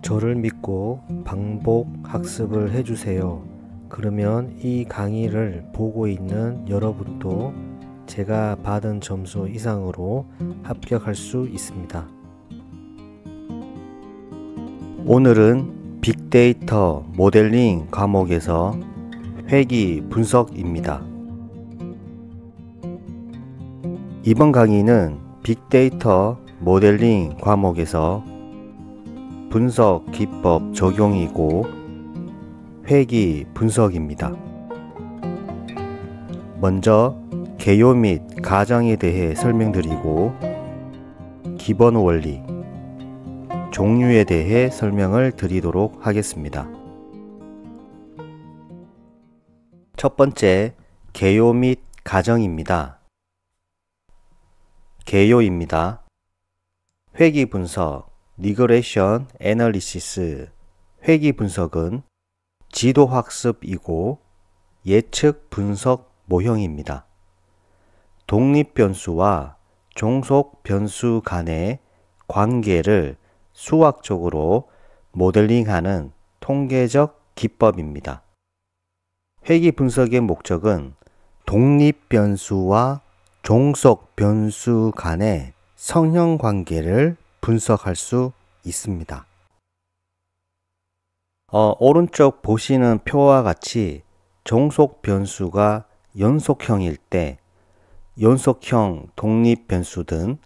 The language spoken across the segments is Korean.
저를 믿고 반복 학습을 해주세요. 그러면 이 강의를 보고 있는 여러분도 제가 받은 점수 이상으로 합격할 수 있습니다. 오늘은 빅데이터 모델링 과목에서 회귀 분석입니다. 이번 강의는 빅데이터 모델링 과목에서 분석 기법 적용이고 회귀 분석입니다. 먼저 개요 및 가정에 대해 설명드리고 기본 원리, 종류에 대해 설명을 드리도록 하겠습니다. 첫 번째, 개요 및 가정입니다. 개요입니다. 회귀 분석, 리그레션 애널리시스, 회귀 분석은 지도 학습이고 예측 분석 모형입니다. 독립 변수와 종속 변수 간의 관계를 수학적으로 모델링하는 통계적 기법입니다. 회귀 분석의 목적은 독립 변수와 종속 변수 간의 성형 관계를 분석할 수 있습니다. 오른쪽 보시는 표와 같이 종속 변수가 연속형일 때 연속형 독립 변수든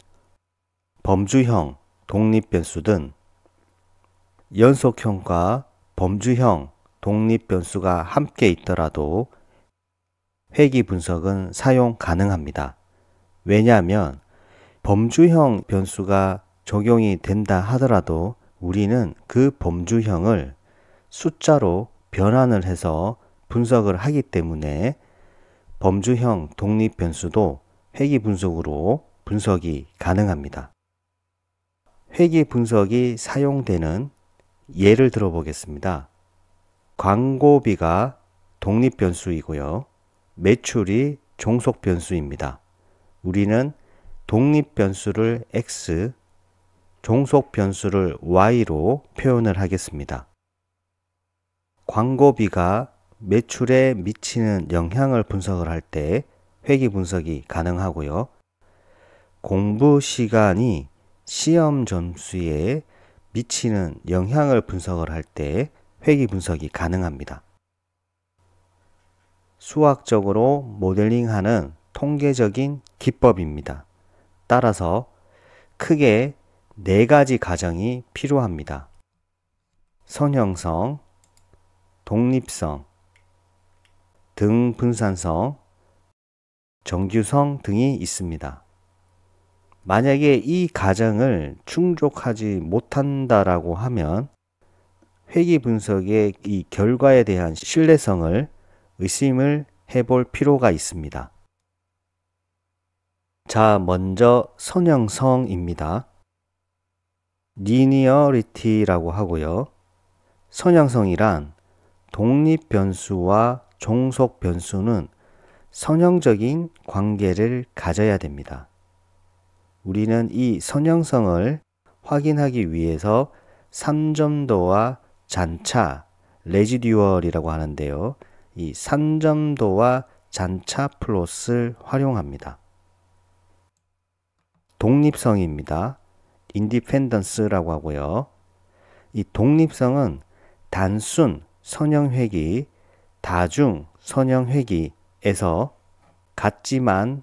범주형 독립 변수든 연속형과 범주형 독립 변수가 함께 있더라도 회귀 분석은 사용 가능합니다. 왜냐하면 범주형 변수가 적용이 된다 하더라도 우리는 그 범주형을 숫자로 변환을 해서 분석을 하기 때문에 범주형 독립 변수도 회귀 분석으로 분석이 가능합니다. 회귀 분석이 사용되는 예를 들어 보겠습니다. 광고비가 독립 변수이고요. 매출이 종속 변수입니다. 우리는 독립 변수를 x, 종속 변수를 y로 표현을 하겠습니다. 광고비가 매출에 미치는 영향을 분석을 할 때 회귀 분석이 가능하고요. 공부 시간이 시험 점수에 미치는 영향을 분석을 할 때 회귀 분석이 가능합니다. 수학적으로 모델링하는 통계적인 기법입니다. 따라서 크게 4가지 과정이 필요합니다. 선형성, 독립성, 등분산성, 정규성 등이 있습니다. 만약에 이 과정을 충족하지 못한다라고 하면 회귀 분석의 이 결과에 대한 신뢰성을 의심을 해볼 필요가 있습니다. 자, 먼저 선형성입니다. 리니어리티라고 하고요. 선형성이란 독립 변수와 종속 변수는 선형적인 관계를 가져야 됩니다. 우리는 이 선형성을 확인하기 위해서 3점도와 잔차, 레지듀얼이라고 하는데요. 이 3점도와 잔차 플롯을 활용합니다. 독립성입니다. 인디펜던스라고 하고요. 이 독립성은 단순 선형회귀, 다중 선형회귀에서 같지만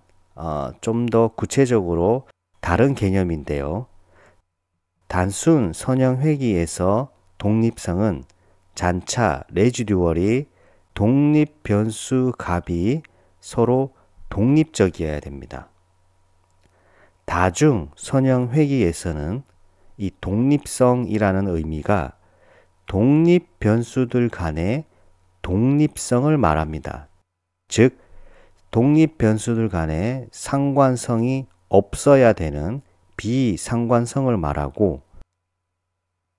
좀 더 구체적으로 다른 개념인데요. 단순 선형회귀에서 독립성은 잔차, 레지듀얼이 독립 변수 값이 서로 독립적이어야 됩니다. 다중 선형회귀에서는 이 독립성이라는 의미가 독립 변수들 간의 독립성을 말합니다. 즉, 독립 변수들 간의 상관성이 없어야 되는 비상관성을 말하고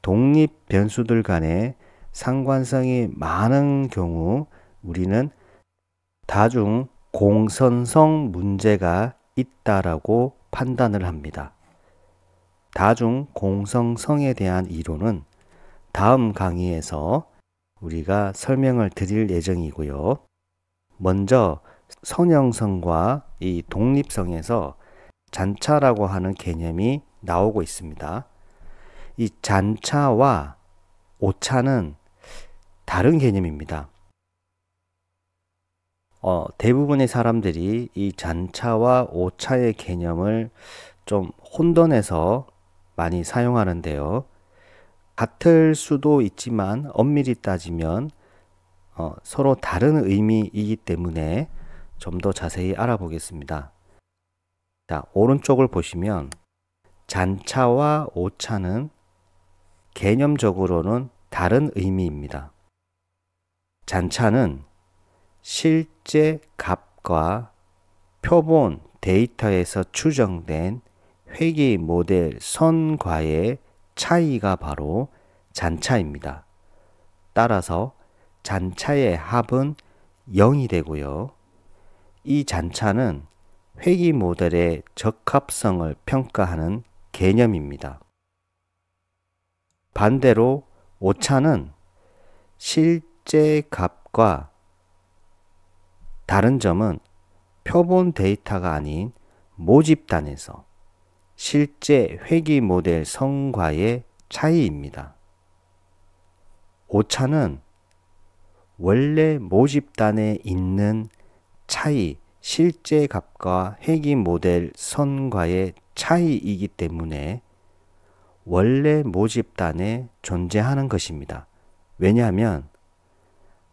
독립 변수들 간의 상관성이 많은 경우 우리는 다중 공선성 문제가 있다라고 판단을 합니다. 다중 공성성에 대한 이론은 다음 강의에서 우리가 설명을 드릴 예정이고요. 먼저 선형성과 이 독립성에서 잔차라고 하는 개념이 나오고 있습니다. 이 잔차와 오차는 다른 개념입니다. 대부분의 사람들이 이 잔차와 오차의 개념을 좀 혼돈해서 많이 사용하는데요. 같을 수도 있지만 엄밀히 따지면 서로 다른 의미이기 때문에 좀 더 자세히 알아보겠습니다. 자, 오른쪽을 보시면 잔차와 오차는 개념적으로는 다른 의미입니다. 잔차는 실제 값과 표본 데이터에서 추정된 회귀 모델 선과의 차이가 바로 잔차입니다. 따라서 잔차의 합은 0이 되고요. 이 잔차는 회귀 모델의 적합성을 평가하는 개념입니다. 반대로 오차는 실제 값과 다른 점은 표본 데이터가 아닌 모집단에서 실제 회귀 모델 성과의 차이입니다. 오차는 원래 모집단에 있는 차이, 실제 값과 회귀 모델 선과의 차이이기 때문에 원래 모집단에 존재하는 것입니다. 왜냐하면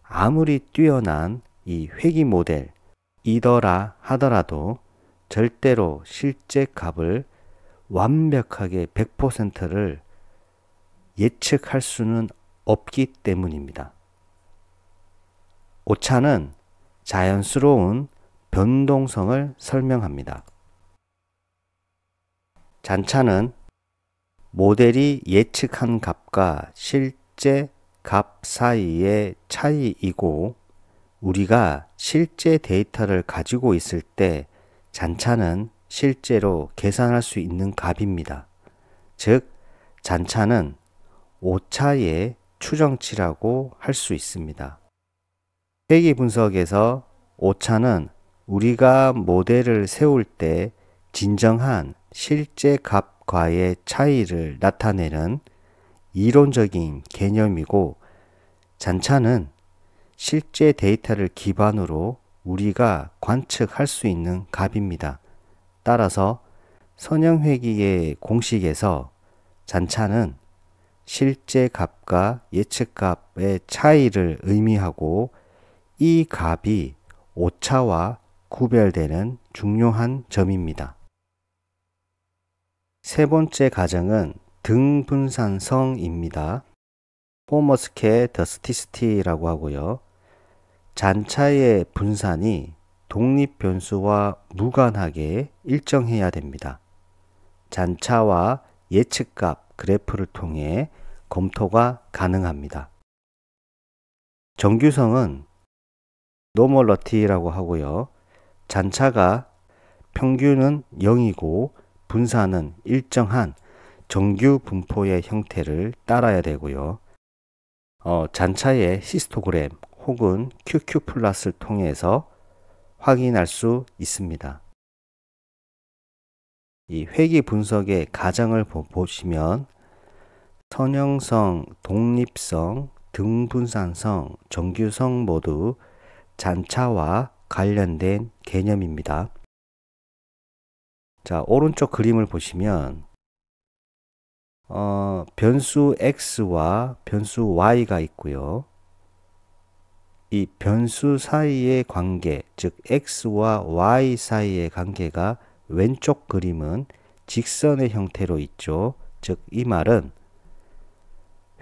아무리 뛰어난 이 회귀 모델이더라 하더라도 절대로 실제 값을 완벽하게 100%를 예측할 수는 없기 때문입니다. 오차는 자연스러운 변동성을 설명합니다. 잔차는 모델이 예측한 값과 실제 값 사이의 차이이고 우리가 실제 데이터를 가지고 있을 때 잔차는 실제로 계산할 수 있는 값입니다. 즉, 잔차는 오차의 추정치라고 할 수 있습니다. 회귀 분석에서 오차는 우리가 모델을 세울 때 진정한 실제 값과의 차이를 나타내는 이론적인 개념이고 잔차는 실제 데이터를 기반으로 우리가 관측할 수 있는 값입니다. 따라서 선형회귀의 공식에서 잔차는 실제 값과 예측 값의 차이를 의미하고 이 값이 오차와 구별되는 중요한 점입니다. 세 번째 가정은 등분산성입니다. 포머스케 더스티시티라고 하고요. 잔차의 분산이 독립변수와 무관하게 일정해야 됩니다. 잔차와 예측값 그래프를 통해 검토가 가능합니다. 정규성은 노멀러티라고 하고요. 잔차가 평균은 0이고 분산은 일정한 정규 분포의 형태를 따라야 되고요. 잔차의 히스토그램 혹은 QQ 플롯을 통해서 확인할 수 있습니다. 이 회귀 분석의 가정을 보시면 선형성, 독립성, 등분산성, 정규성 모두 잔차와 관련된 개념입니다. 자, 오른쪽 그림을 보시면 변수 x와 변수 y가 있고요. 이 변수 사이의 관계, 즉 x와 y 사이의 관계가 왼쪽 그림은 직선의 형태로 있죠. 즉 이 말은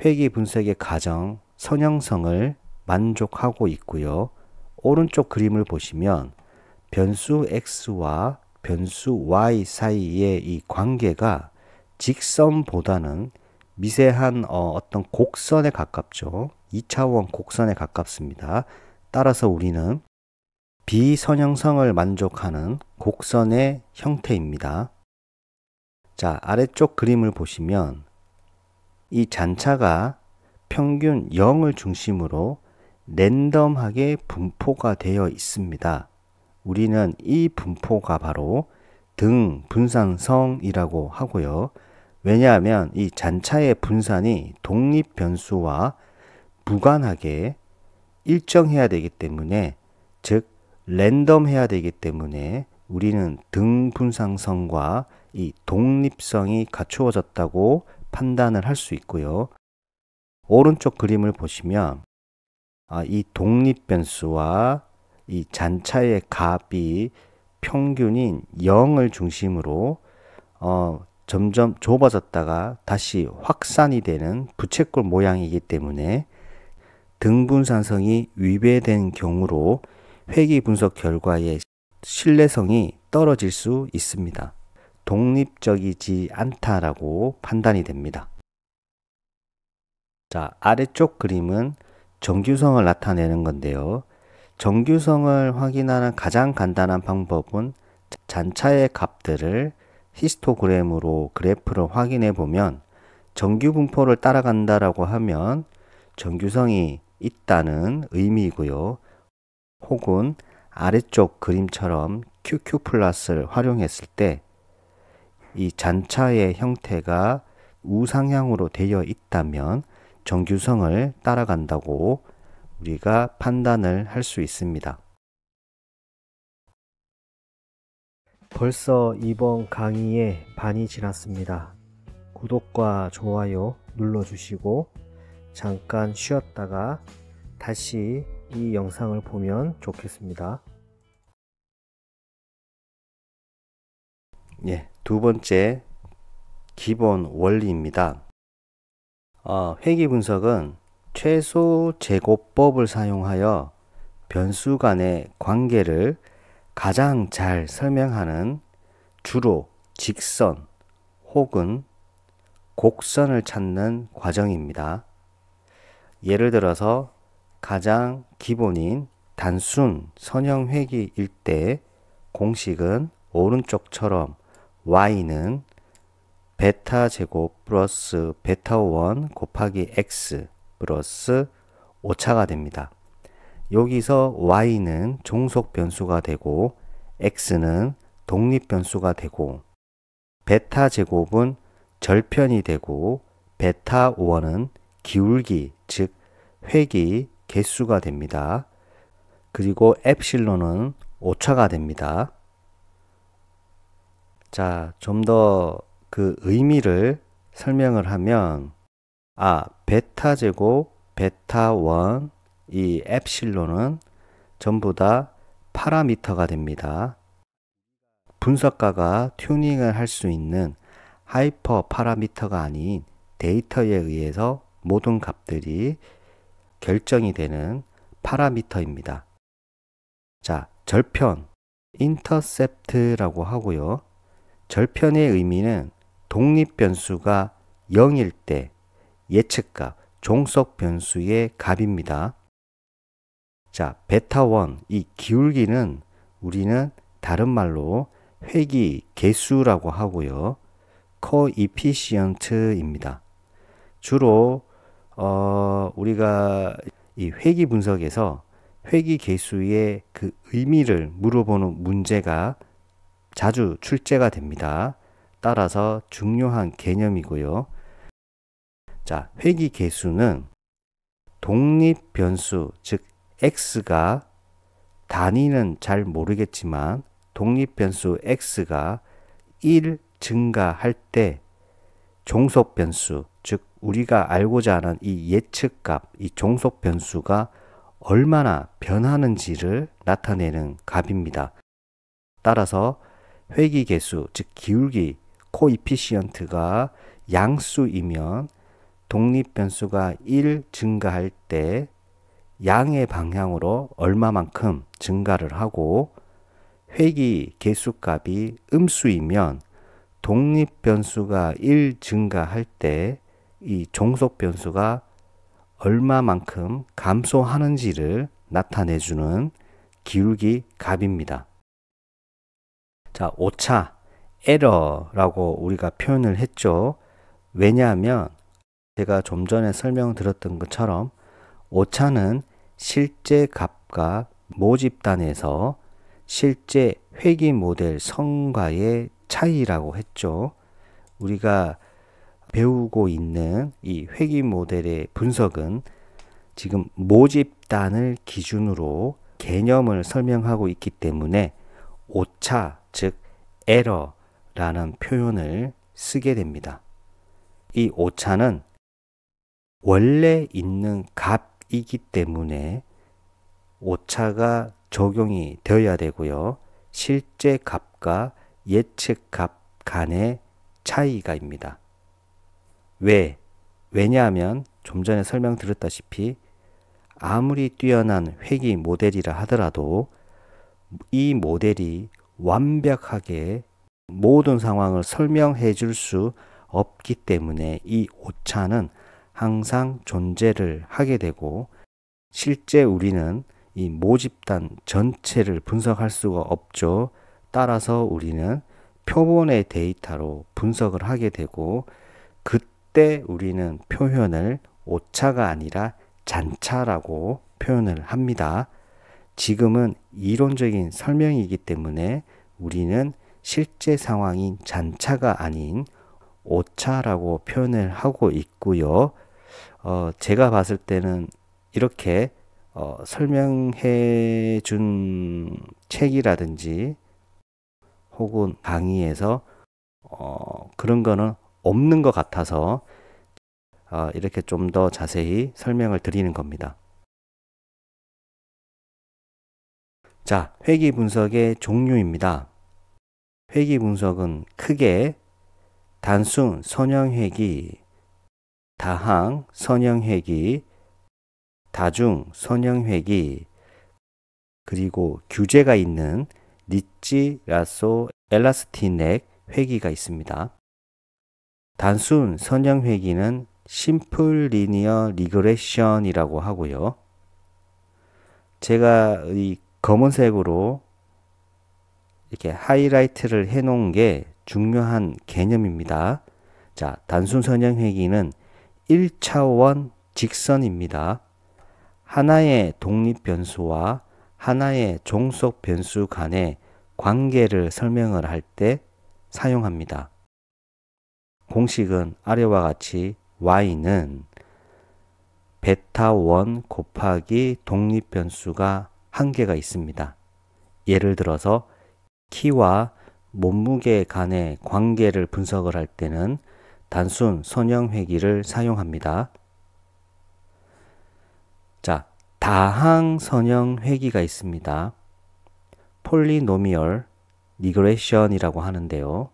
회귀 분석의 가정, 선형성을 만족하고 있고요. 오른쪽 그림을 보시면 변수 x와 변수 y 사이의 이 관계가 직선보다는 미세한 어떤 곡선에 가깝죠. 2차원 곡선에 가깝습니다. 따라서 우리는 비선형성을 만족하는 곡선의 형태입니다. 자, 아래쪽 그림을 보시면 이 잔차가 평균 0을 중심으로 랜덤하게 분포가 되어 있습니다. 우리는 이 분포가 바로 등 분산성이라고 하고요. 왜냐하면 이 잔차의 분산이 독립 변수와 무관하게 일정해야 되기 때문에, 즉 랜덤해야 되기 때문에 우리는 등 분산성과 이 독립성이 갖추어졌다고 판단을 할 수 있고요. 오른쪽 그림을 보시면 이 독립 변수와 이 잔차의 값이 평균인 0을 중심으로 점점 좁아졌다가 다시 확산이 되는 부채꼴 모양이기 때문에 등분산성이 위배된 경우로 회귀 분석 결과의 신뢰성이 떨어질 수 있습니다. 독립적이지 않다라고 판단이 됩니다. 자, 아래쪽 그림은 정규성을 나타내는 건데요. 정규성을 확인하는 가장 간단한 방법은 잔차의 값들을 히스토그램으로 그래프를 확인해 보면 정규 분포를 따라간다라고 하면 정규성이 있다는 의미이고요. 혹은 아래쪽 그림처럼 QQ 플러스를 활용했을 때 이 잔차의 형태가 우상향으로 되어 있다면 정규성을 따라간다고 우리가 판단을 할 수 있습니다. 벌써 이번 강의의 반이 지났습니다. 구독과 좋아요 눌러주시고 잠깐 쉬었다가 다시 이 영상을 보면 좋겠습니다. 두 번째 기본 원리입니다. 회귀 분석은 최소 제곱법을 사용하여 변수 간의 관계를 가장 잘 설명하는 주로 직선 혹은 곡선을 찾는 과정입니다. 예를 들어서 가장 기본인 단순 선형 회귀일 때 공식은 오른쪽처럼 y는 베타 제곱 플러스 베타 1 곱하기 x 플러스 오차가 됩니다. 여기서 y는 종속 변수가 되고 x는 독립 변수가 되고 베타 제곱은 절편이 되고 베타 1은 기울기 즉 회귀 개수가 됩니다. 그리고 엡실론은 오차가 됩니다. 자, 좀 더 그 의미를 설명을 하면 베타 제곱 베타 1 이 엡실론은 전부 다 파라미터가 됩니다. 분석가가 튜닝을 할 수 있는 하이퍼 파라미터가 아닌 데이터에 의해서 모든 값들이 결정이 되는 파라미터입니다. 자, 절편 인터셉트라고 하고요. 절편의 의미는 독립 변수가 0일 때 예측값 종속 변수의 값입니다. 자, 베타 1 이 기울기는 우리는 다른 말로 회귀 개수라고 하고요. 코이피시언트입니다. 주로 우리가 이 회귀 분석에서 회귀 개수의 그 의미를 물어보는 문제가 자주 출제가 됩니다. 따라서 중요한 개념이고요. 자, 회귀 개수는 독립 변수 즉 x가 단위는 잘 모르겠지만 독립 변수 x가 1 증가할 때 종속 변수 즉 우리가 알고자 하는 이 예측값 이 종속 변수가 얼마나 변하는지를 나타내는 값입니다. 따라서 회귀 개수 즉 기울기 코이피시언트가 양수이면 독립 변수가 1 증가할 때 양의 방향으로 얼마만큼 증가를 하고 회귀 개수값이 음수이면 독립 변수가 1 증가할 때 이 종속 변수가 얼마만큼 감소하는지를 나타내주는 기울기 값입니다. 자, 오차, 에러라고 우리가 표현을 했죠. 왜냐하면 제가 좀 전에 설명드렸던 것처럼 오차는 실제 값과 모집단에서 실제 회귀 모델 성과의 차이라고 했죠. 우리가 배우고 있는 이 회귀 모델의 분석은 지금 모집단을 기준으로 개념을 설명하고 있기 때문에 오차, 즉 에러라는 표현을 쓰게 됩니다. 이 오차는 원래 있는 값이기 때문에 오차가 적용이 되어야 되고요. 실제 값과 예측 값 간의 차이가입니다. 왜냐하면 좀 전에 설명드렸다시피 아무리 뛰어난 회귀 모델이라 하더라도 이 모델이 완벽하게 모든 상황을 설명해 줄 수 없기 때문에 이 오차는 항상 존재를 하게 되고, 실제 우리는 이 모집단 전체를 분석할 수가 없죠. 따라서 우리는 표본의 데이터로 분석을 하게 되고, 그때 우리는 표현을 오차가 아니라 잔차라고 표현을 합니다. 지금은 이론적인 설명이기 때문에 우리는 실제 상황인 잔차가 아닌 오차라고 표현을 하고 있고요. 제가 봤을 때는 이렇게 설명해 준 책이라든지 혹은 강의에서 그런 거는 없는 것 같아서 이렇게 좀 더 자세히 설명을 드리는 겁니다. 자, 회귀 분석의 종류입니다. 회귀 분석은 크게 단순 선형회귀, 다항 선형회귀, 다중 선형회귀, 그리고 규제가 있는 리치, 라소, 엘라스티넥 회귀가 있습니다. 단순 선형회귀는 심플 리니어 리그레션이라고 하고요. 제가 이 검은색으로 이렇게 하이라이트를 해 놓은 게 중요한 개념입니다. 자, 단순 선형회귀는 1차원 직선입니다. 하나의 독립 변수와 하나의 종속 변수 간의 관계를 설명을 할 때 사용합니다. 공식은 아래와 같이 y는 베타 1 곱하기 독립 변수가 한 개가 있습니다. 예를 들어서 키와 몸무게 간의 관계를 분석을 할 때는 단순 선형회귀를 사용합니다. 자, 다항 선형회귀가 있습니다. 폴리노미얼 리그레션이라고 하는데요.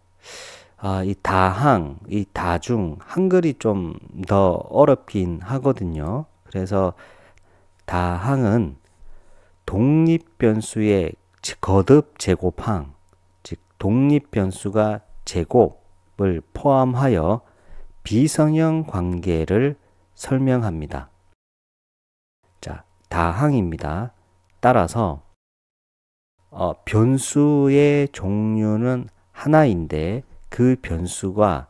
이 다항, 이 다중, 한글이 좀 더 어렵긴 하거든요. 그래서 다항은 독립 변수의 거듭 제곱항, 즉 독립 변수가 제곱을 포함하여 비선형 관계를 설명합니다. 자, 다항입니다. 따라서 변수의 종류는 하나인데 그 변수가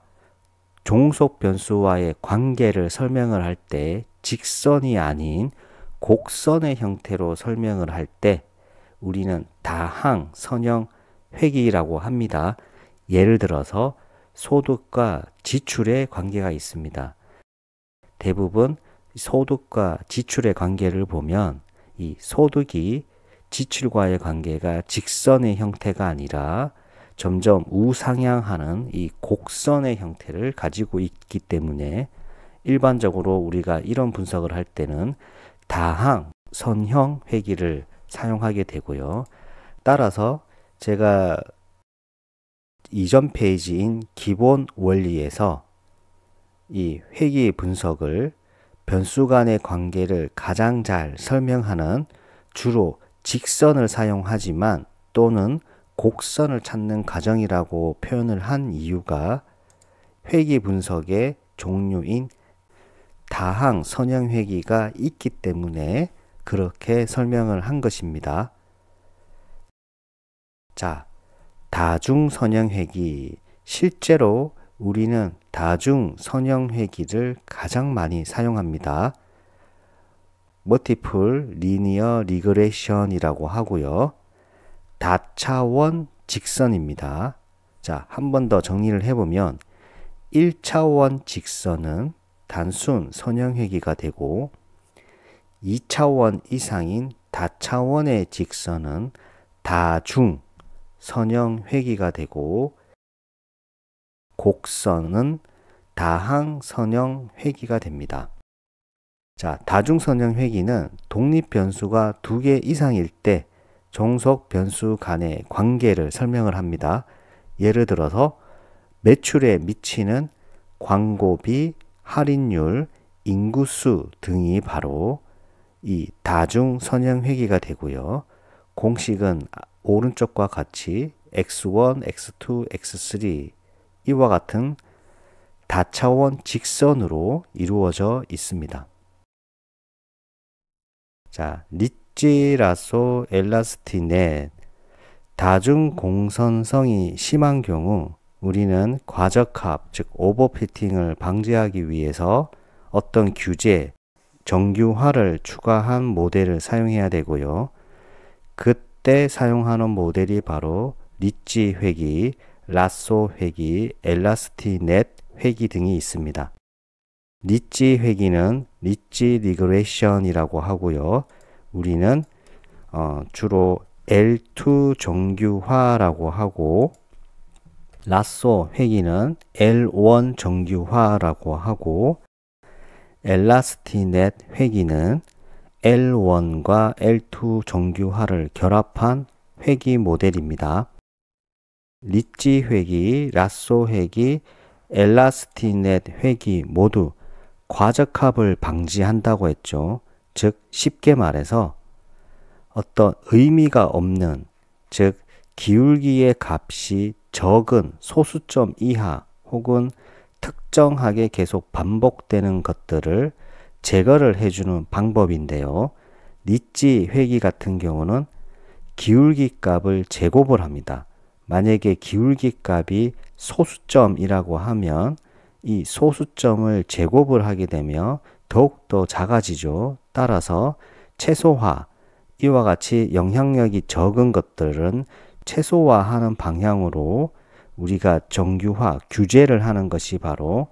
종속 변수와의 관계를 설명을 할 때 직선이 아닌 곡선의 형태로 설명을 할 때 우리는 다항 선형 회귀라고 합니다. 예를 들어서 소득과 지출의 관계가 있습니다. 대부분 소득과 지출의 관계를 보면 이 소득이 지출과의 관계가 직선의 형태가 아니라 점점 우상향하는 이 곡선의 형태를 가지고 있기 때문에 일반적으로 우리가 이런 분석을 할 때는 다항 선형 회귀를 사용하게 되고요. 따라서 제가 이전 페이지인 기본 원리에서 이 회귀 분석을 변수 간의 관계를 가장 잘 설명하는 주로 직선을 사용하지만 또는 곡선을 찾는 과정이라고 표현을 한 이유가 회귀 분석의 종류인 다항 선형 회귀가 있기 때문에 그렇게 설명을 한 것입니다. 자, 다중 선형 회귀, 실제로 우리는 다중 선형 회귀를 가장 많이 사용합니다. 멀티플 리니어 리그레션이라고 하고요. 다차원 직선입니다. 자, 한 번 더 정리를 해보면 1차원 직선은 단순 선형 회귀가 되고 2차원 이상인 다차원의 직선은 다중 선형 회귀가 되고 곡선은 다항 선형 회귀가 됩니다. 자, 다중 선형 회귀는 독립 변수가 2개 이상일 때 종속 변수 간의 관계를 설명을 합니다. 예를 들어서 매출에 미치는 광고비, 할인율, 인구수 등이 바로 이 다중 선형 회귀가 되고요. 공식은 오른쪽과 같이 x1, x2, x3 이와 같은 다차원 직선으로 이루어져 있습니다. 자, 리치, 라소, 엘라스티넷 다중 공선성이 심한 경우 우리는 과적합, 즉 오버피팅을 방지하기 위해서 어떤 규제, 정규화를 추가한 모델을 사용해야 되고요. 그때 사용하는 모델이 바로 리치 회귀, 라소 회귀, 엘라스티넷 회귀 등이 있습니다. 리치 회귀는 리치 리그레션이라고 하고요. 우리는 주로 L2 정규화라고 하고 라소 회귀는 L1 정규화라고 하고 엘라스티넷 회귀는 L1과 L2 정규화를 결합한 회귀 모델입니다. 리치 회귀, 라소 회귀, 엘라스티넷 회귀 모두 과적합을 방지한다고 했죠. 즉 쉽게 말해서 어떤 의미가 없는, 즉 기울기의 값이 적은 소수점 이하 혹은 특정하게 계속 반복되는 것들을 제거를 해주는 방법인데요. 리치 회귀 같은 경우는 기울기 값을 제곱을 합니다. 만약에 기울기 값이 소수점이라고 하면 이 소수점을 제곱을 하게 되면 더욱더 작아지죠. 따라서 최소화, 이와 같이 영향력이 적은 것들은 최소화하는 방향으로 우리가 정규화, 규제를 하는 것이 바로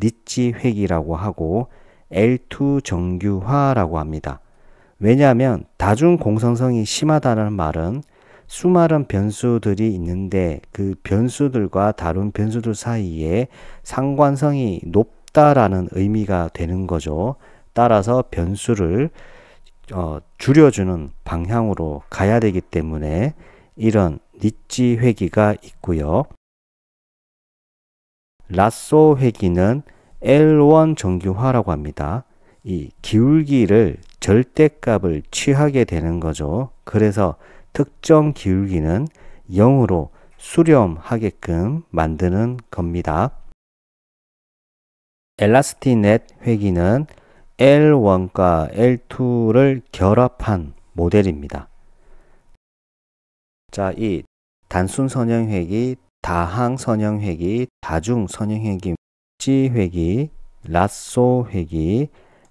리치 회귀라고 하고 L2 정규화라고 합니다. 왜냐하면 다중 공선성이 심하다는 말은 수많은 변수들이 있는데 그 변수들과 다른 변수들 사이에 상관성이 높다라는 의미가 되는 거죠. 따라서 변수를 줄여주는 방향으로 가야 되기 때문에 이런 리치 회귀가 있고요. 라소 회귀는 L1 정규화라고 합니다. 이 기울기를 절대값을 취하게 되는 거죠. 그래서 특정 기울기는 0으로 수렴하게끔 만드는 겁니다. 엘라스티넷 회귀는 L1과 L2를 결합한 모델입니다. 자, 이 단순 선형 회귀, 다항 선형 회귀, 다중 선형 회귀, 리치 회귀, 라소 회귀,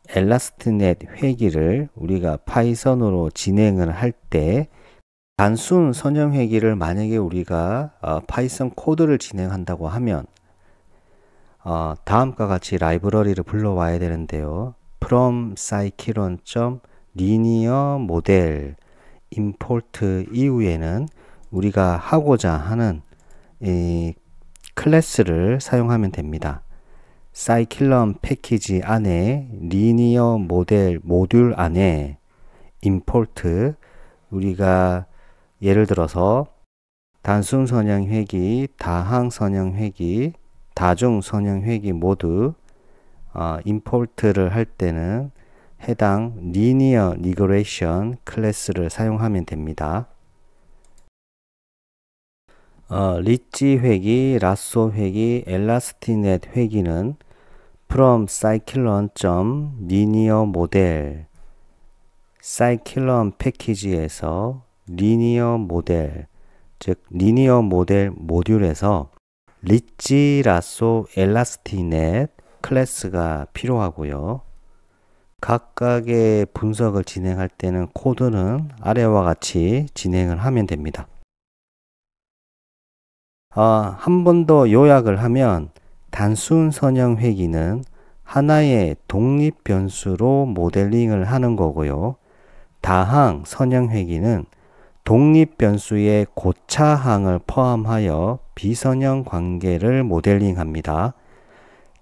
엘라스티넷 회귀를 우리가 파이썬으로 진행을 할 때 단순 선형 회귀를 만약에 우리가 파이썬 코드를 진행한다고 하면 다음과 같이 라이브러리를 불러와야 되는데요. from scikit-linear model import 이후에는 우리가 하고자 하는 이 클래스를 사용하면 됩니다. scikit-learn 패키지 안에 리니어 모델 모듈 안에 import 우리가 예를 들어서 단순 선형 회귀, 다항 선형 회귀, 다중 선형 회귀 모두 임포트를 할 때는 해당 리니어 리그레이션 클래스를 사용하면 됩니다. 리치 회귀, 라소 회귀, 엘라스티넷 회귀는 from scikit-learn.linear model scikit-learn 패키지에서 리니어 모델, 즉 리니어 모델 모듈에서 리지 라소 엘라스티넷 클래스가 필요하고요. 각각의 분석을 진행할 때는 코드는 아래와 같이 진행을 하면 됩니다. 한 번 더 요약을 하면 단순 선형 회귀는 하나의 독립 변수로 모델링을 하는 거고요. 다항 선형 회귀는 독립 변수의 고차항을 포함하여 비선형 관계를 모델링합니다.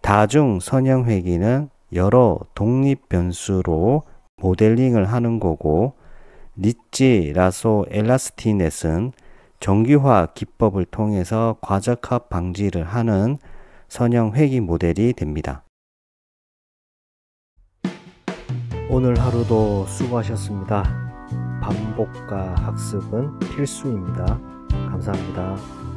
다중 선형 회귀는 여러 독립 변수로 모델링을 하는 거고, 리지 라소 엘라스티넷은 정규화 기법을 통해서 과적합 방지를 하는 선형 회귀 모델이 됩니다. 오늘 하루도 수고하셨습니다. 반복과 학습은 필수입니다. 감사합니다.